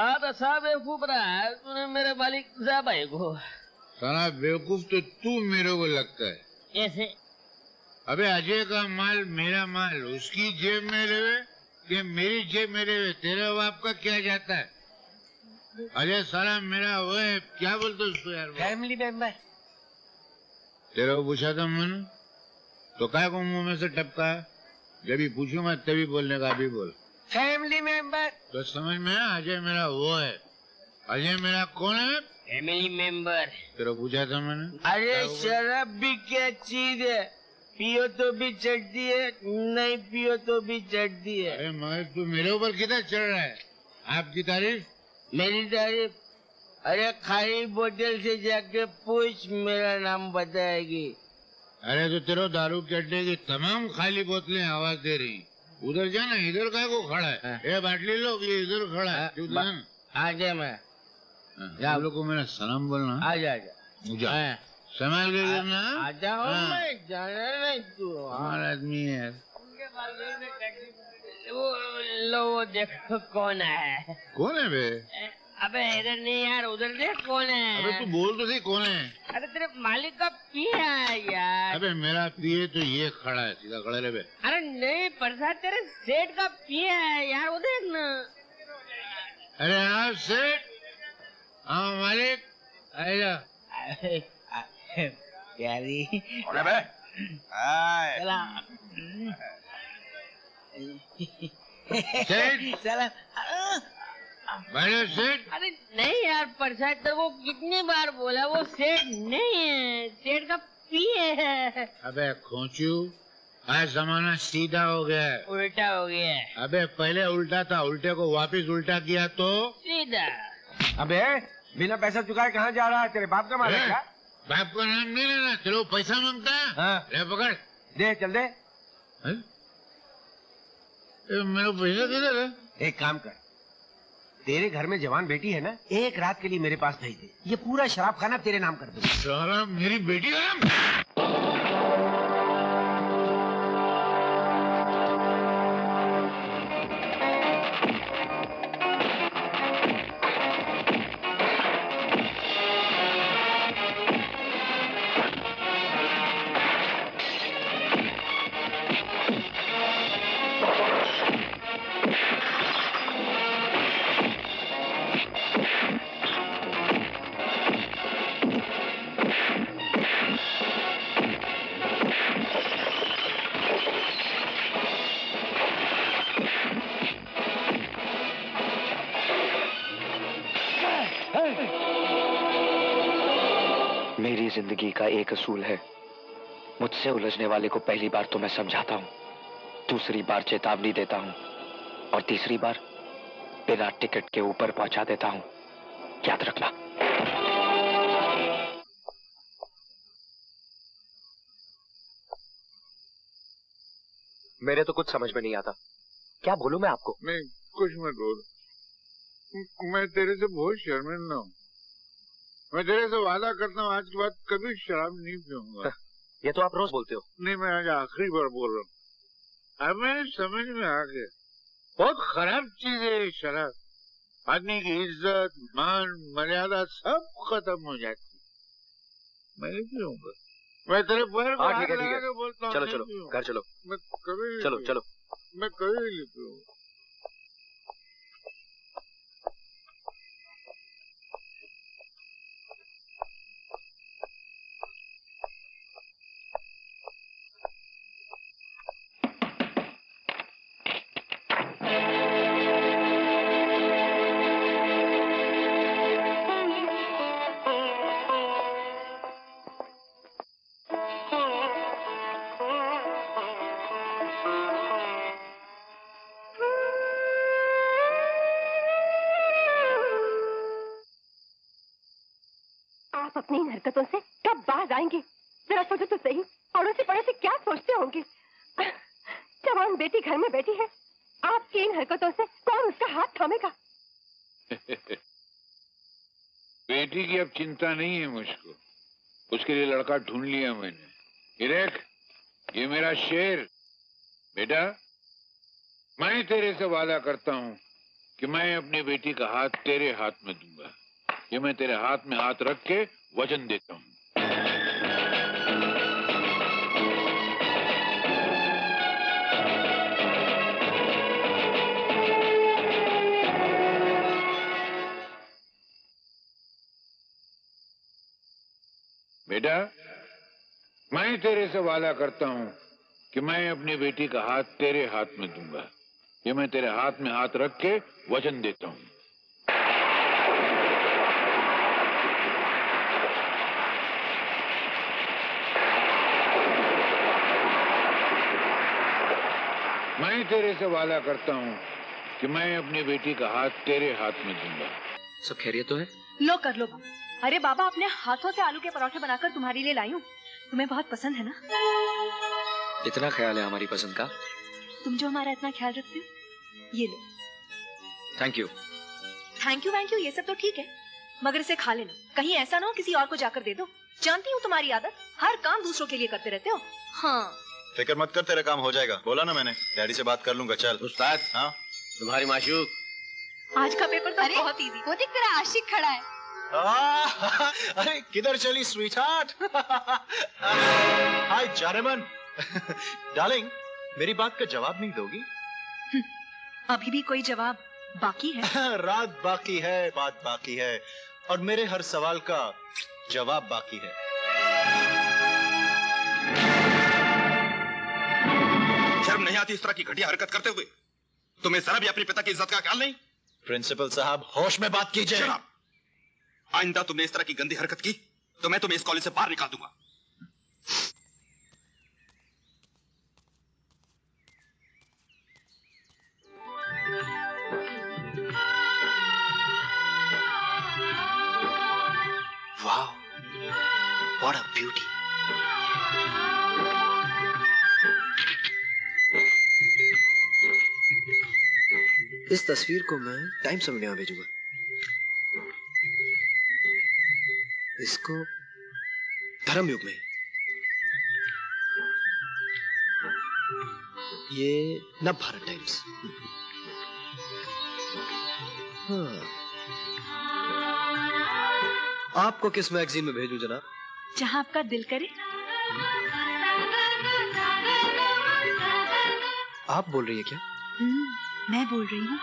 आप ऐसा बेवकूफ रहा है तूने मेरे मालिक जा भाई को। साला बेवकूफ तो तू मेरे को लगता है। कैसे? अबे अजय का माल मेरा माल उसकी जेब में रहे कि मेरी जेब में रहे, तेरे बाप का क्या जाता है? अजय साला मेरा वो है, क्या बोलते उसको यार? Family member. तेरे को पूछा था मैंने तो काय को मुंह में से टपका? जब भी पूछूंगा तभी बोलने का, अभी बोल। Family member. तो समझ में आया, अजय मेरा वो है। अजय मेरा कौन है? Family member. तेरे को पूछा था मैंने। अरे शराब भी क्या चीज है, पियो तो भी चढ़ती है, नहीं पियो तो भी चढ़ती है। अरे मगर तू मेरे ऊपर किधर चढ़ रहा है? आपकी तारीफ? मेरी तारीफ? अरे खाली बोतल से जाके पूछ, मेरा नाम बताएगी। अरे तो तेरे दारू के अड्डे की तमाम खाली बोतलें आवाज दे रही। उधर जाना, इधर काय को खड़ा है? ये बाटली लो, ये इधर खड़ा है। आ जा मैं आप लोग को मेरा सलाम बोलना। आ जा मुझे संभाल के गिरना। आ जाओ, मैं जाना नहीं तू हमारा आदमी है। वो लो वो देखो कौन है। कौन है बे? अबे इधर नहीं यार, उधर देख कौन है। अबे तू बोल तो सही, कौन है? अरे तेरे मालिक का पिया है यार। अबे मेरा पिए तो ये खड़ा है, सीधा खड़ा रहे बे। अरे नहीं प्रसाद, तेरे सेठ का पिया है यार, वो देख ना। अरे हाँ सेठ, हाँ मालिक, आएगा। प्यारी बे सेठ चला। मैंने सेठ। अरे नहीं यार प्रसाद, तेरे को कितनी बार बोला वो सेठ नहीं है, सेठ का पिए है। अबे खोचू, आज जमाना सीधा हो गया है। उल्टा हो गया है। अबे पहले उल्टा था, उल्टे को वापस उल्टा किया तो सीधा। अबे बिना पैसा चुकाए कहाँ जा रहा है? तेरे बाप का माल है क्या? बाप का नाम नहीं लेना, तेरे को पैसा मांगता है। हाँ। ले पकड़। दे चल दे। मेरा पैसा किधर है? एक काम कर, तेरे घर में जवान बेटी है ना, एक रात के लिए मेरे पास भेज दे, ये पूरा शराब खाना तेरे नाम कर दूंगा। साला मेरी बेटी का नाम? मेरी जिंदगी का एक असूल है, मुझसे उलझने वाले को पहली बार तो मैं समझाता हूँ, दूसरी बार चेतावनी देता हूँ और तीसरी बार बिना टिकट के ऊपर पहुंचा देता हूँ। याद रखना। मेरे तो कुछ समझ में नहीं आता, क्या बोलूं मैं आपको? मैं कुछ मत बोल, मैं तेरे से बहुत शर्मिंदा हूँ। मैं तेरे से वादा करता हूँ, आज के बाद कभी शराब नहीं पीऊंगा। ये तो आप रोज बोलते हो। नहीं, मैं आज आखिरी बार बोल रहा हूँ। अब मेरे समझ में आ गया, बहुत खराब चीज है ये शराब। आदमी की इज्जत, मान, मर्यादा सब खत्म हो जाती। मैं नहीं पीऊंगा। मैं तेरे पैर को हाथ लगा के बोलता हूँ। चलो चलो घर चलो। मैं कभी चलो चलो। मैं कभी नहीं पीऊंगा। आप अपनी इन हरकतों से कब बाहर आएंगे? जरा सोचो तो सही, अड़ोसी पड़ोसी क्या सोचते होंगे? जवान बेटी घर में बैठी है, आपकी इन हरकतों से कौन उसका हाथ थामेगा? बेटी की अब चिंता नहीं है मुझको, उसके लिए लड़का ढूंढ लिया मैंने। ये देख, ये मेरा शेर। बेटा, मैं तेरे से वादा करता हूँ कि मैं अपनी बेटी का हाथ तेरे हाथ में दूंगा। ये मैं तेरे हाथ में हाथ रख के वचन देता हूँ। बेटा, मैं तेरे से वादा करता हूं कि मैं अपनी बेटी का हाथ तेरे हाथ में दूंगा। ये मैं तेरे हाथ में हाथ रख के वचन देता हूं। मैं तेरे से वादा करता हूं कि मैं अपनी बेटी का हाथ तेरे हाथ में दूंगा। सब खैरियत तो है? लो कर लो बाबा। अरे बाबा, अपने हाथों से आलू के पराठे बनाकर तुम्हारे लिए लाई हूँ। तुम्हें बहुत पसंद है ना? इतना ख्याल है हमारी पसंद का? तुम जो हमारा इतना ख्याल रखते हो। ये लो। Thank you. थैंक यू ये सब तो ठीक है, मगर इसे खा लेना। कहीं ऐसा ना हो किसी और को जाकर दे दो। जानती हूँ तुम्हारी आदत, हर काम दूसरों के लिए करते रहते हो। हाँ, फिक्र मत कर, तेरा काम हो जाएगा। बोला ना मैंने, डैडी से बात कर लूंगा। चल उस्ताद, हाँ तुम्हारी माशूक। आज का पेपर तो बहुत इजी। वो देख तेरा आशिक खड़ा है। अरे किधर चली स्वीटहार्ट? हाय जानेमन। डार्लिंग, मेरी बात का जवाब नहीं दोगी? अभी भी कोई जवाब बाकी है? रात बाकी है, बात बाकी है, और मेरे हर सवाल का जवाब बाकी है। शर्म नहीं आती इस तरह की घटिया हरकत करते हुए? तुम्हें जरा भी अपने पिता की इज्जत का ख्याल नहीं? प्रिंसिपल साहब, होश में बात कीजिए। आइंदा तुमने इस तरह की गंदी हरकत की तो मैं तुम्हें इस कॉलेज से बाहर निकाल दूंगा। वाह, व्हाट अ ब्यूटी। इस तस्वीर को मैं टाइम्स ऑफ इंडिया में भेजूंगा। इसको धर्मयुग में, ये नव भारत टाइम्स। हाँ, आपको किस मैगजीन में भेजूं जनाब? जहाँ आपका दिल करे। आप बोल रही है क्या? मैं बोल रही हूँ।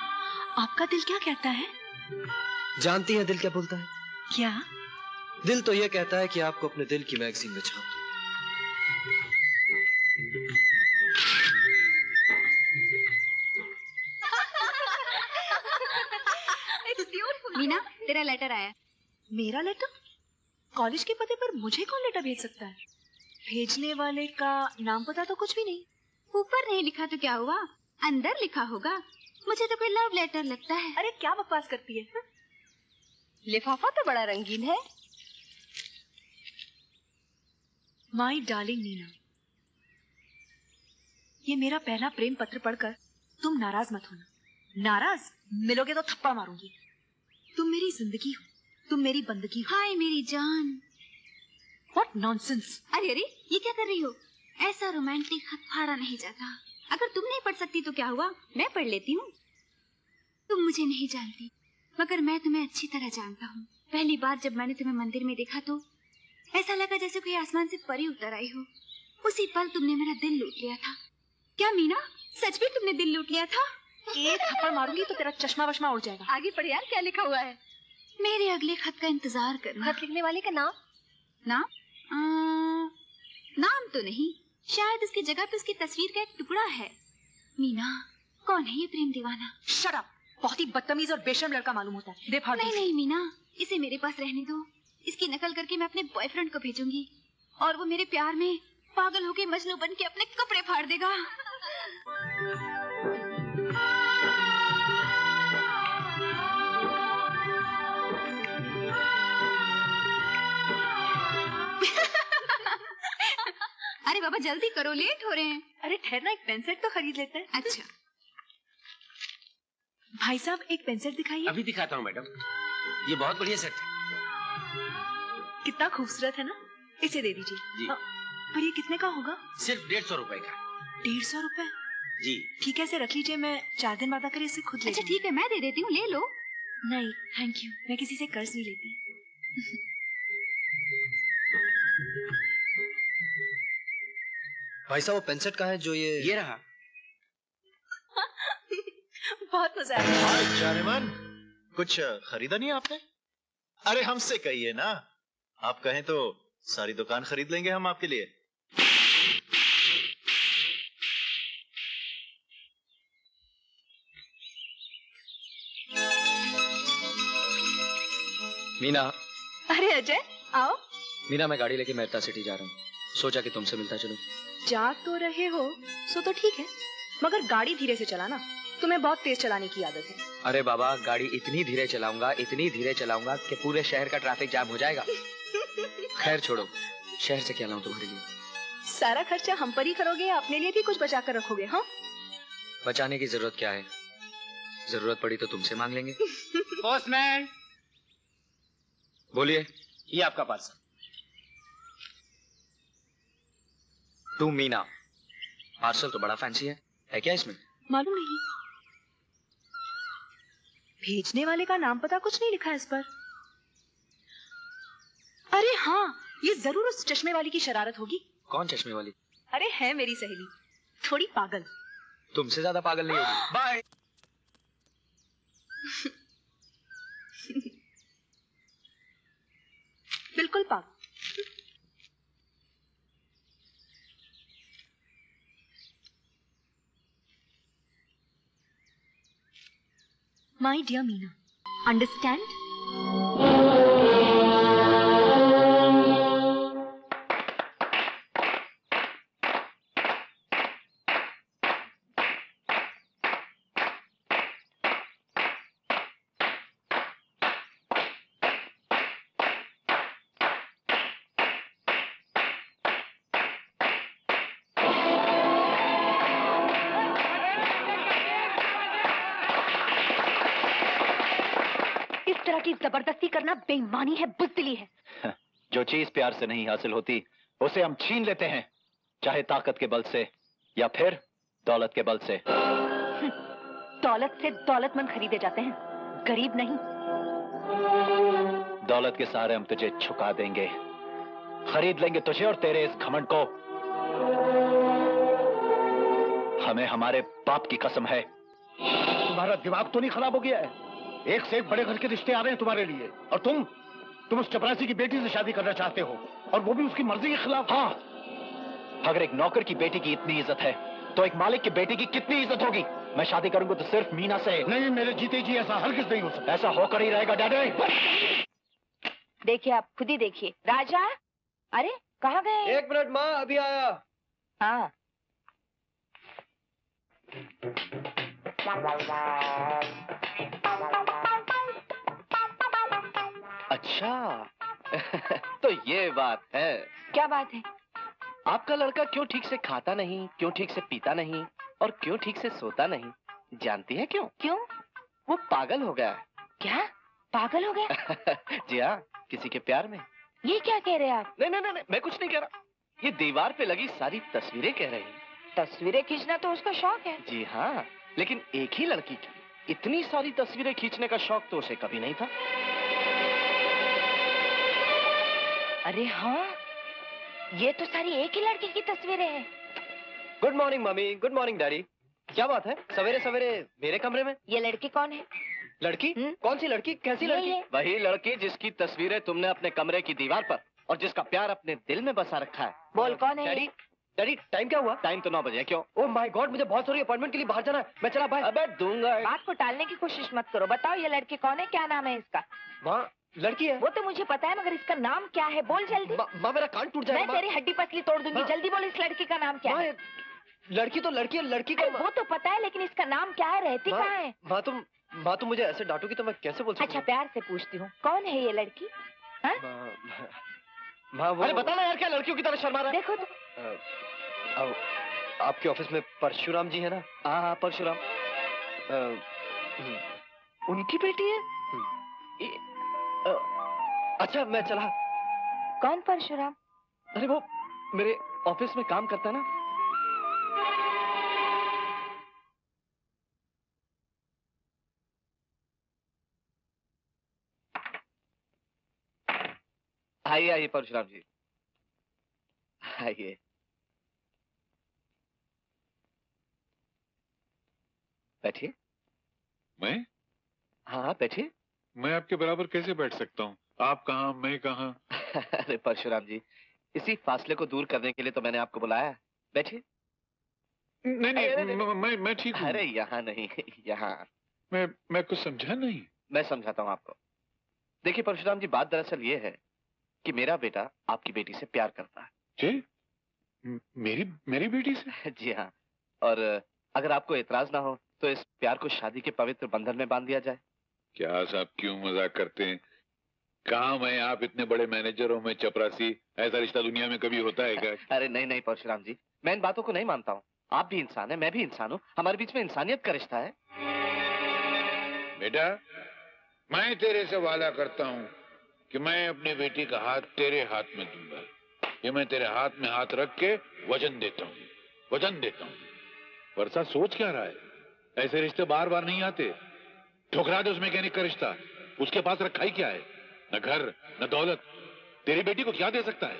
आपका दिल क्या कहता है? जानती है दिल क्या बोलता है? क्या? दिल तो ये कहता है कि आपको अपने दिल की मैगजीन में छाप दो। मीना, तेरा लेटर आया। मेरा लेटर? कॉलेज के पते पर मुझे कौन लेटर भेज सकता है? भेजने वाले का नाम पता तो कुछ भी नहीं। ऊपर नहीं लिखा तो क्या हुआ, अंदर लिखा होगा। मुझे तो कोई लव लेटर लगता है। अरे क्या बकवास करती है? लिफाफा तो बड़ा रंगीन है। माई डार्लिंग नीना, ये मेरा पहला प्रेम पत्र पढ़कर तुम नाराज मत होना। नाराज मिलोगे तो थप्पड़ मारूंगी। तुम मेरी जिंदगी हो, तुम मेरी बंदगी हो। हाय मेरी जान। What nonsense. अरे अरे, ये क्या कर रही हो? ऐसा रोमांटिक खत फाड़ा नहीं जाता। अगर तुम नहीं पढ़ सकती तो क्या हुआ, मैं पढ़ लेती हूँ। तुम मुझे नहीं जानती, मगर मैं तुम्हें अच्छी तरह जानता हूँ। पहली बार जब मैंने तुम्हें मंदिर में देखा तो ऐसा लगा जैसे कोई आसमान से परी उतर आई हो। उसी पल तुमने मेरा दिल लूट लिया था। क्या मीना, सच में तुमने दिल लूट लिया था? एक थप्पड़ मारूंगी तो तेरा चश्मा वश्मा उड़ जाएगा। आगे पढ़ यार, क्या लिखा हुआ है? मेरे अगले खत का इंतजार करना। खत लिखने वाले का नाम? नाम तो नहीं, शायद उसकी जगह पे उसकी तस्वीर का एक टुकड़ा है। मीना, कौन है ये प्रेम दीवाना? Shut up. बहुत ही बदतमीज और बेशर्म लड़का मालूम होता है। दे फाड़। नहीं नहीं मीना, इसे मेरे पास रहने दो। इसकी नकल करके मैं अपने बॉयफ्रेंड को भेजूंगी और वो मेरे प्यार में पागल होके मजनू बन के अपने कपड़े फाड़ देगा। अरे बाबा जल्दी करो, लेट हो रहे हैं। अरे ठहरना, एक पेन सेट तो खरीद लेते हैं। अच्छा भाई साहब, एक पेन सेट दिखाइए। अभी दिखाता हूँ मैडम, ये बहुत बढ़िया सेट है। कितना खूबसूरत है ना, इसे दे दीजिए। जी। पर ये कितने का होगा? सिर्फ 150 रुपए का। 150 रुपए? जी। ठीक है, इसे रख लीजिए, मैं 4 दिन बाद आकर इसे खुद ले अच्छा लूंगी। ठीक है, मैं दे देती हूँ, ले लो। नहीं थैंक यू, मैं किसी से कर्ज नहीं लेती। भाई साहब वो पेंसेट कहाँ है जो ये रहा। बहुत मजा आया। हाय जानेमन, कुछ खरीदा नहीं आपने? अरे हमसे कहिए ना, आप कहें तो सारी दुकान खरीद लेंगे हम आपके लिए। मीना, अरे अजय आओ। मीना मैं गाड़ी लेके मेहता सिटी जा रहा हूँ, सोचा कि तुमसे मिलता चलूं। जा तो रहे हो सो तो ठीक है, मगर गाड़ी धीरे से चलाना, तुम्हें बहुत तेज चलाने की आदत है। अरे बाबा, गाड़ी इतनी धीरे चलाऊंगा कि पूरे शहर का ट्रैफिक जाम हो जाएगा। खैर छोड़ो, शहर से क्या लाऊं तुम्हारे लिए? सारा खर्चा हम पर ही करोगे या अपने लिए भी कुछ बचा कर रखोगे? हाँ, बचाने की जरूरत क्या है, जरूरत पड़ी तो तुमसे मांग लेंगे। पोस्टमैन, बोलिए। ये आपका पार्सल। टू मीना। पार्सल तो बड़ा फैंसी है क्या इसमें? मालूम नहीं, भेजने वाले का नाम पता कुछ नहीं लिखा है इस पर। अरे हाँ, ये जरूर उस चश्मे वाली की शरारत होगी। कौन चश्मे वाली? अरे है मेरी सहेली, थोड़ी पागल। तुमसे ज्यादा पागल नहीं होगी। बाय। बिल्कुल पागल। My dear Meena, understand? की जबरदस्ती करना बेईमानी है, बुज़दिली है। जो चीज प्यार से नहीं हासिल होती उसे हम छीन लेते हैं, चाहे ताकत के बल से या फिर दौलत के बल से। दौलत से दौलतमंद खरीदे जाते हैं, गरीब नहीं। दौलत के सहारे हम तुझे झुका देंगे, खरीद लेंगे तुझे और तेरे इस घमंड को। हमें हमारे बाप की कसम है। तुम्हारा दिमाग तो नहीं खराब हो गया है? एक से एक बड़े घर के रिश्ते आ रहे हैं तुम्हारे लिए, और तुम उस चपरासी की बेटी से शादी करना चाहते हो, और वो भी उसकी मर्जी के खिलाफ। हाँ, अगर एक नौकर की बेटी की इतनी इज्जत है तो एक मालिक की बेटी की कितनी इज्जत होगी। मैं शादी करूंगा तो सिर्फ मीना से। नहीं, मेरे जीते जी ऐसा हरगिज़ नहीं हो सकता। ऐसा होकर ही रहेगा डैडी। देखिए, आप खुद ही देखिए। राजा, अरे कहाँ गए? 1 मिनट माँ, अभी आया। हाँ। अच्छा तो ये बात है। क्या बात है? आपका लड़का क्यों ठीक से खाता नहीं, क्यों ठीक से पीता नहीं और क्यों ठीक से सोता नहीं, जानती है क्यों? क्यों? वो पागल हो गया है। क्या? पागल हो गया? जी हाँ, किसी के प्यार में। ये क्या कह रहे हैं आप? नहीं, मैं कुछ नहीं कह रहा। ये दीवार पे लगी सारी तस्वीरें कह रही हैं। तस्वीरें खींचना तो उसका शौक है। जी हाँ, लेकिन एक ही लड़की की इतनी सारी तस्वीरें खींचने का शौक तो उसे कभी नहीं था। अरे हाँ, ये तो सारी एक ही लड़की की तस्वीरें हैं। Good morning mummy, good morning daddy. क्या बात है सवेरे सवेरे मेरे कमरे में? ये लड़की कौन है? लड़की? कौन सी लड़की? कैसी लड़की? वही लड़की जिसकी तस्वीरें तुमने अपने कमरे की दीवार पर और जिसका प्यार अपने दिल में बसा रखा है। बोल कौन है? डैडी, डैडी टाइम क्या हुआ? टाइम तो 9 बजे। क्यों? ओह माय गॉड, मुझे बहुत सारी अपॉइंटमेंट के लिए बाहर जाना है। मैं चला बाय। अबे दूंगा। बात को टालने की कोशिश मत करो। बताओ ये लड़की कौन है, क्या नाम है इसका? माँ, लड़की है। वो तो मुझे पता है, मगर इसका नाम क्या है? बोल जल्दी। माँ मेरा कान टूट जाएगा। मैं तेरी हड्डी पसली तोड़ दूंगी। जल्दी बोल, इस लड़की का नाम क्या है? लड़की तो लड़की है, लड़की को वो तो पता है, लेकिन इसका नाम क्या है? रहती कहाँ है? माँ तुम मुझे ऐसे डांटोगी तो मैं कैसे बोल सकती हूँ? अच्छा, प्यार से पूछती हूँ, कौन है ये लड़की? माँ वो... अरे बता ना यार, क्या लड़कियों की तरह शर्मा रहा है? देखो तो। आपके ऑफिस में परशुराम जी है ना? हाँ, परशुराम। उनकी बेटी है? अच्छा, मैं चला। कौन परशुराम? अरे वो मेरे ऑफिस में काम करता है ना। आइए आइए परशुराम जी, आइए। बैठिए। मैं? हाँ बैठिए। मैं आपके बराबर कैसे बैठ सकता हूँ? आप कहाँ, मैं कहाँ? अरे परशुराम जी, इसी फासले को दूर करने के लिए तो मैंने आपको बुलाया। बैठिए। नहीं नहीं, मैं ठीक हूँ। अरे यहाँ नहीं, यहाँ। मैं कुछ समझा नहीं। मैं समझाता हूँ आपको। देखिए परशुराम जी, बात दरअसल ये है कि मेरा बेटा आपकी बेटी से प्यार करता है। जी? मेरी बेटी से? जी हाँ। और अगर आपको एतराज ना हो तो इस प्यार को शादी के पवित्र बंधन में बांध दिया जाए। क्या साहब क्यों मजाक करते हैं? कहाँ मैं, आप इतने बड़े मैनेजर हो, मैं चपरासी। ऐसा रिश्ता दुनिया में कभी होता है क्या? अरे नहीं नहीं परशुराम जी, मैं इन बातों को नहीं मानता हूँ। आप भी इंसान है, मैं भी इंसान हूँ, हमारे बीच में इंसानियत का रिश्ता है। बेटा, मैं तेरे से वादा करता हूँ कि मैं अपनी बेटी का हाथ तेरे हाथ में दूंगा। ये मैं तेरे हाथ में हाथ रख के वचन देता हूँ, वचन देता हूँ। वर्षा सोच क्या रहा है? ऐसे रिश्ते बार बार नहीं आते। ठुकरा दे उस मैकेनिक का रिश्ता। उसके पास रखा ही क्या है? न घर न दौलत। तेरी बेटी को क्या दे सकता है?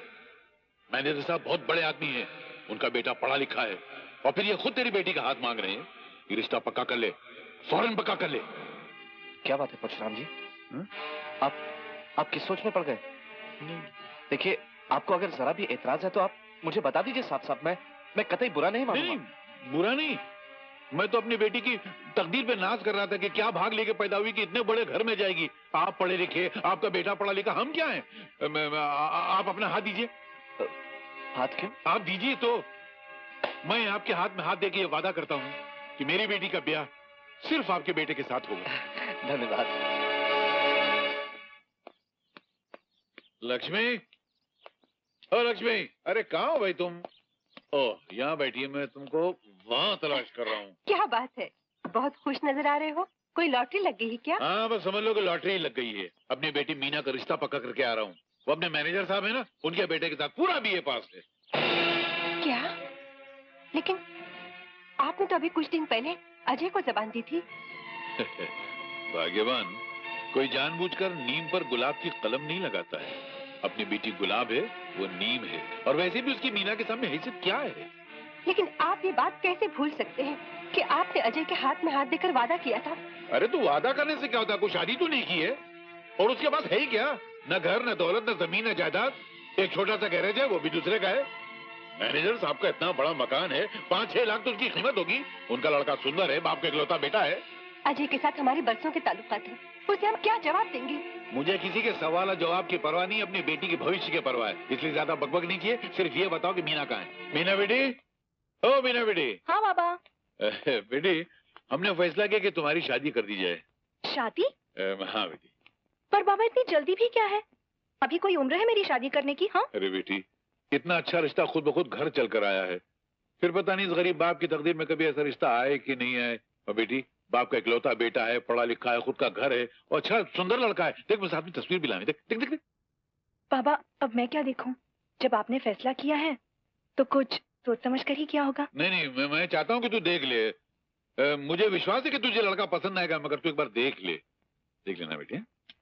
मैनेजर साहब बहुत बड़े आदमी हैं, उनका बेटा पढ़ा लिखा है, और फिर ये खुद तेरी बेटी का हाथ मांग रहे हैं। ये रिश्ता पक्का कर ले, फौरन पक्का कर ले। क्या बात है परशुराम जी? आप किस सोच में पड़ गए? देखिए, आपको अगर जरा भी एतराज है तो आप मुझे बता दीजिए साफ साफ। मैं कतई बुरा नहीं मानूंगा। नहीं, बुरा नहीं। मैं तो अपनी बेटी की तकदीर पे नाज कर रहा था कि क्या भाग लेके पैदा हुई कि इतने बड़े घर में जाएगी। आप पढ़े लिखे, आपका बेटा पढ़ा लिखा, हम क्या हैं? आप अपना हाथ दीजिए। हाथ क्यों? आप दीजिए तो मैं आपके हाथ में हाथ देके ये वादा करता हूँ कि मेरी बेटी का ब्याह सिर्फ आपके बेटे के साथ होगा। धन्यवाद। लक्ष्मी, ओ लक्ष्मी, अरे कहाँ हो भाई तुम? ओह, यहाँ बैठिए, मैं तुमको वहाँ तलाश कर रहा हूँ। क्या बात है, बहुत खुश नजर आ रहे हो। कोई लॉटरी लग गई है क्या? हाँ, बस समझ लो कि लॉटरी लग गई है। अपनी बेटी मीना का रिश्ता पक्का करके आ रहा हूँ। वो अपने मैनेजर साहब है ना, उनके बेटे के साथ पूरा बीए पास है। क्या? लेकिन आपने तो अभी कुछ दिन पहले अजय को जबान दी थी। भाग्यवान कोई जानबूझकर नीम पर गुलाब की कलम नहीं लगाता है। अपनी बेटी गुलाब है, वो नीम है, और वैसे भी उसकी मीना के सामने हैसियत क्या है? लेकिन आप ये बात कैसे भूल सकते हैं कि आपने अजय के हाथ में हाथ देकर वादा किया था? अरे तो वादा करने से क्या होता? कोई शादी तो नहीं की है, और उसके पास है ही क्या? न घर, न दौलत, न जमीन, न जायदाद। एक छोटा सा गैरेज है, वो भी दूसरे का है। मैनेजर साहब का इतना बड़ा मकान है, 5-6 लाख तो उसकी कीमत होगी। उनका लड़का सुंदर है, बाप का इकलौता बेटा है। अजय के साथ हमारे बरसों के ताल्लुकात हैं, उसे हम क्या जवाब देंगे? मुझे किसी के सवाल और जवाब की परवाह नहीं, अपनी बेटी के भविष्य की परवाह है। इसलिए ज्यादा बकबक नहीं किए, सिर्फ ये बताओ कि मीना कहाँ है? मीना बेटी, ओ मीना बेटी। हाँ बाबा। बेटी, हमने फैसला किया कि तुम्हारी शादी कर दी जाए। शादी? हाँ बेटी। पर बाबा इतनी जल्दी भी क्या है? अभी कोई उम्र है मेरी शादी करने की? हाँ। अरे बेटी, इतना अच्छा रिश्ता खुद ब खुद घर चल कर आया है, फिर पता नहीं इस गरीब बाप की तकदीर में कभी ऐसा रिश्ता आए कि नहीं आए। और बेटी, बाप का इकलौता बेटा है, पढ़ा लिखा है, खुद का घर है, और अच्छा सुंदर लड़का है। देख, मैं साथ में तस्वीर भी लाऊं। देख देख देख, देख। बाबा, अब मैं क्या देखूं? जब आपने फैसला किया है तो कुछ सोच समझ कर ही किया होगा। नहीं नहीं, मैं चाहता हूँ कि तू देख ले। मुझे विश्वास है कि तुझे लड़का पसंद आएगा, मगर तू एक बार देख ले। देख लेना बेटी।